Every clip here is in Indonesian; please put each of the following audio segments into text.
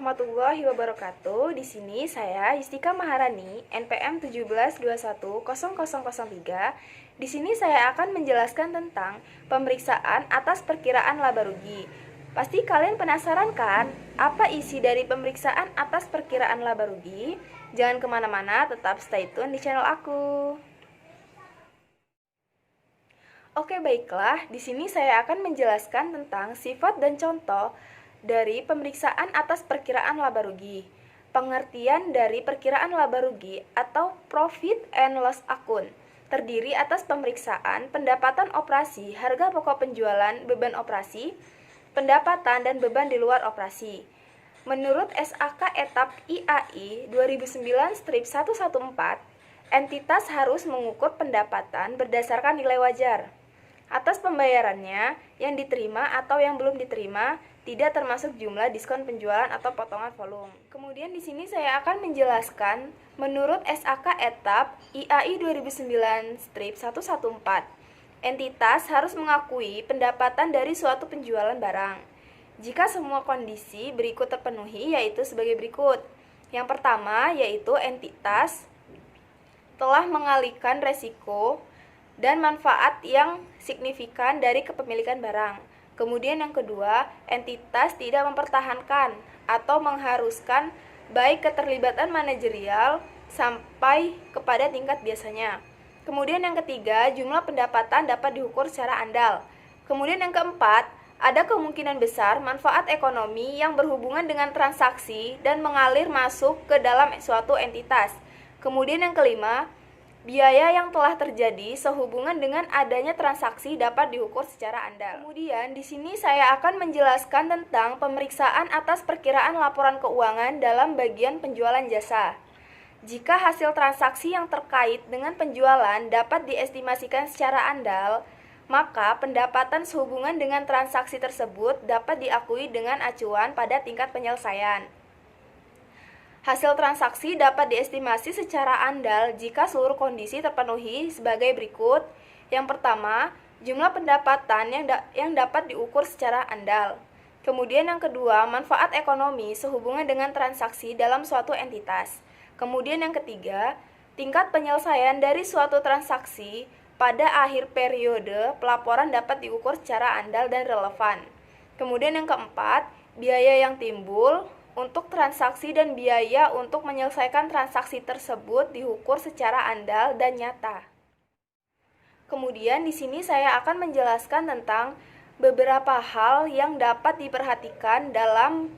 warahmatullahi wabarakatuh. Di sini saya Yustika Maharani, NPM 17210003. Di sini saya akan menjelaskan tentang pemeriksaan atas perkiraan laba rugi. Pasti kalian penasaran kan? Apa isi dari pemeriksaan atas perkiraan laba rugi? Jangan kemana-mana, tetap stay tune di channel aku. Oke, baiklah. Di sini saya akan menjelaskan tentang sifat dan contoh dari pemeriksaan atas perkiraan laba rugi. Pengertian dari perkiraan laba rugi atau profit and loss account terdiri atas pemeriksaan pendapatan operasi, harga pokok penjualan, beban operasi, pendapatan dan beban di luar operasi. Menurut SAK Etap IAI 2009-114, entitas harus mengukur pendapatan berdasarkan nilai wajar. Atas pembayarannya yang diterima atau yang belum diterima tidak termasuk jumlah diskon penjualan atau potongan volume. Kemudian di sini saya akan menjelaskan menurut SAK Etap IAI 2009-114, entitas harus mengakui pendapatan dari suatu penjualan barang jika semua kondisi berikut terpenuhi, yaitu sebagai berikut. Yang pertama yaitu entitas telah mengalihkan resiko dan manfaat yang signifikan dari kepemilikan barang. Kemudian yang kedua, entitas tidak mempertahankan atau mengharuskan baik keterlibatan manajerial sampai kepada tingkat biasanya. Kemudian yang ketiga, jumlah pendapatan dapat diukur secara andal. Kemudian yang keempat, ada kemungkinan besar manfaat ekonomi yang berhubungan dengan transaksi dan mengalir masuk ke dalam suatu entitas. Kemudian yang kelima, biaya yang telah terjadi sehubungan dengan adanya transaksi dapat diukur secara andal. Kemudian di sini saya akan menjelaskan tentang pemeriksaan atas perkiraan laporan keuangan dalam bagian penjualan jasa. Jika hasil transaksi yang terkait dengan penjualan dapat diestimasikan secara andal, maka pendapatan sehubungan dengan transaksi tersebut dapat diakui dengan acuan pada tingkat penyelesaian. Hasil transaksi dapat diestimasi secara andal jika seluruh kondisi terpenuhi sebagai berikut. Yang pertama, jumlah pendapatan yang dapat diukur secara andal. Kemudian yang kedua, manfaat ekonomi sehubungan dengan transaksi dalam suatu entitas. Kemudian yang ketiga, tingkat penyelesaian dari suatu transaksi pada akhir periode pelaporan dapat diukur secara andal dan relevan. Kemudian yang keempat, biaya yang timbul untuk transaksi dan biaya untuk menyelesaikan transaksi tersebut diukur secara andal dan nyata. Kemudian di sini saya akan menjelaskan tentang beberapa hal yang dapat diperhatikan dalam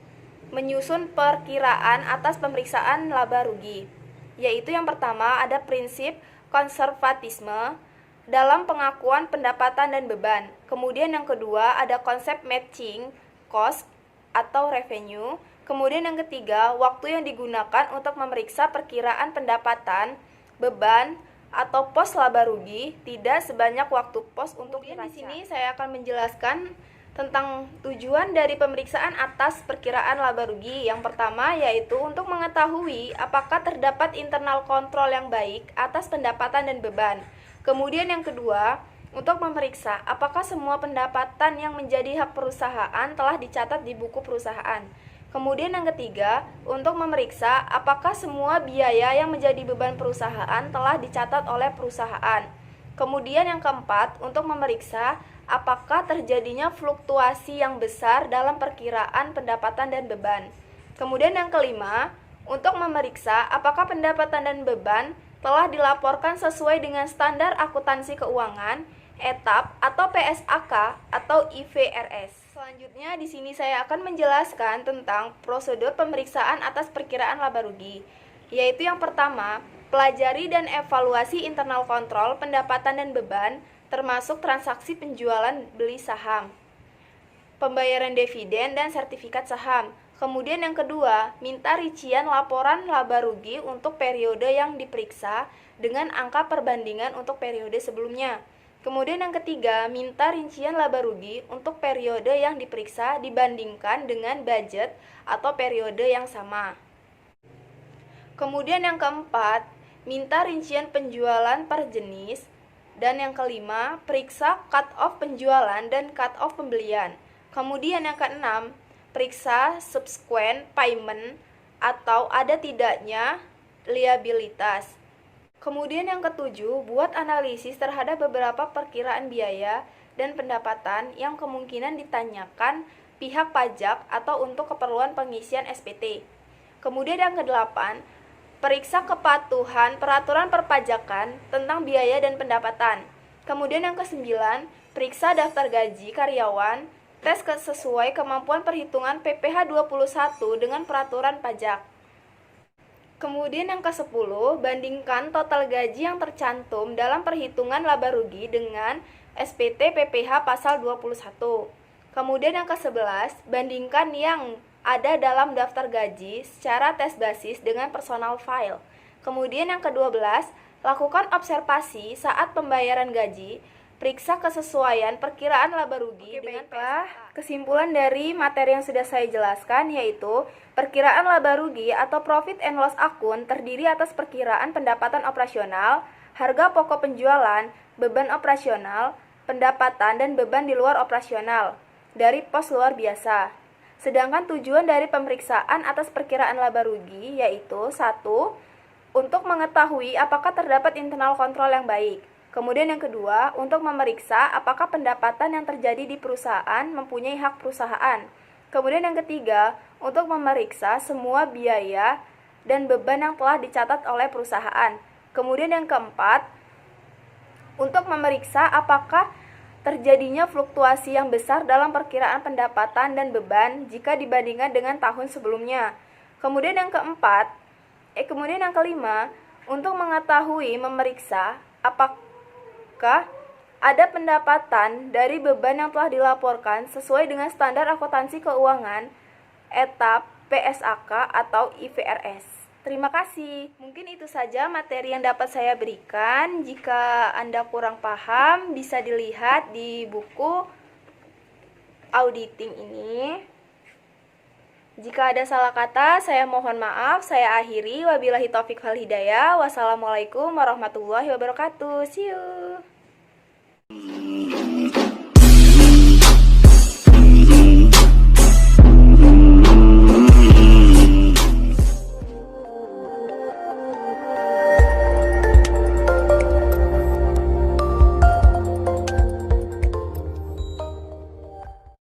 menyusun perkiraan atas pemeriksaan laba rugi. Yaitu yang pertama ada prinsip konservatisme dalam pengakuan pendapatan dan beban. Kemudian yang kedua ada konsep matching cost atau revenue. Kemudian yang ketiga, waktu yang digunakan untuk memeriksa perkiraan pendapatan, beban, atau pos laba rugi tidak sebanyak waktu pos untuk neraca. Di sini saya akan menjelaskan tentang tujuan dari pemeriksaan atas perkiraan laba rugi. Yang pertama yaitu untuk mengetahui apakah terdapat internal kontrol yang baik atas pendapatan dan beban. Kemudian yang kedua, untuk memeriksa apakah semua pendapatan yang menjadi hak perusahaan telah dicatat di buku perusahaan. Kemudian yang ketiga, untuk memeriksa apakah semua biaya yang menjadi beban perusahaan telah dicatat oleh perusahaan. Kemudian yang keempat, untuk memeriksa apakah terjadinya fluktuasi yang besar dalam perkiraan pendapatan dan beban. Kemudian yang kelima, untuk memeriksa apakah pendapatan dan beban telah dilaporkan sesuai dengan standar akuntansi keuangan, etap atau PSAK atau IFRS. Selanjutnya di sini saya akan menjelaskan tentang prosedur pemeriksaan atas perkiraan laba rugi, yaitu yang pertama, pelajari dan evaluasi internal kontrol pendapatan dan beban, termasuk transaksi penjualan beli saham, pembayaran dividen dan sertifikat saham. Kemudian yang kedua, minta rincian laporan laba rugi untuk periode yang diperiksa dengan angka perbandingan untuk periode sebelumnya. Kemudian yang ketiga, minta rincian laba rugi untuk periode yang diperiksa dibandingkan dengan budget atau periode yang sama. Kemudian yang keempat, minta rincian penjualan per jenis. Dan yang kelima, periksa cut-off penjualan dan cut-off pembelian. Kemudian yang keenam, periksa subsequent payment atau ada tidaknya liabilitas. Kemudian yang ketujuh, buat analisis terhadap beberapa perkiraan biaya dan pendapatan yang kemungkinan ditanyakan pihak pajak atau untuk keperluan pengisian SPT. Kemudian yang kedelapan, periksa kepatuhan peraturan perpajakan tentang biaya dan pendapatan. Kemudian yang kesembilan, periksa daftar gaji karyawan, tes sesuai kemampuan perhitungan PPh 21 dengan peraturan pajak. Kemudian yang ke-10, bandingkan total gaji yang tercantum dalam perhitungan laba rugi dengan SPT PPh pasal 21. Kemudian yang ke-11, bandingkan yang ada dalam daftar gaji secara tes basis dengan personal file. Kemudian yang ke-12, lakukan observasi saat pembayaran gaji, periksa kesesuaian perkiraan laba rugi dengan PSA. Kesimpulan dari materi yang sudah saya jelaskan yaitu perkiraan laba rugi atau profit and loss akun terdiri atas perkiraan pendapatan operasional, harga pokok penjualan, beban operasional, pendapatan dan beban di luar operasional dari pos luar biasa. Sedangkan tujuan dari pemeriksaan atas perkiraan laba rugi yaitu 1. Untuk mengetahui apakah terdapat internal kontrol yang baik. Kemudian yang kedua, untuk memeriksa apakah pendapatan yang terjadi di perusahaan mempunyai hak perusahaan. Kemudian yang ketiga, untuk memeriksa semua biaya dan beban yang telah dicatat oleh perusahaan. Kemudian yang keempat, untuk memeriksa apakah terjadinya fluktuasi yang besar dalam perkiraan pendapatan dan beban jika dibandingkan dengan tahun sebelumnya. Kemudian yang kelima, untuk mengetahui memeriksa apakah ada pendapatan dari beban yang telah dilaporkan sesuai dengan standar akuntansi keuangan etap PSAK atau IFRS. Terima kasih. Mungkin itu saja materi yang dapat saya berikan. Jika Anda kurang paham, bisa dilihat di buku auditing ini. Jika ada salah kata, saya mohon maaf. Saya akhiri. Wabillahi taufiq wal hidayah. Wassalamualaikum warahmatullahi wabarakatuh. See you.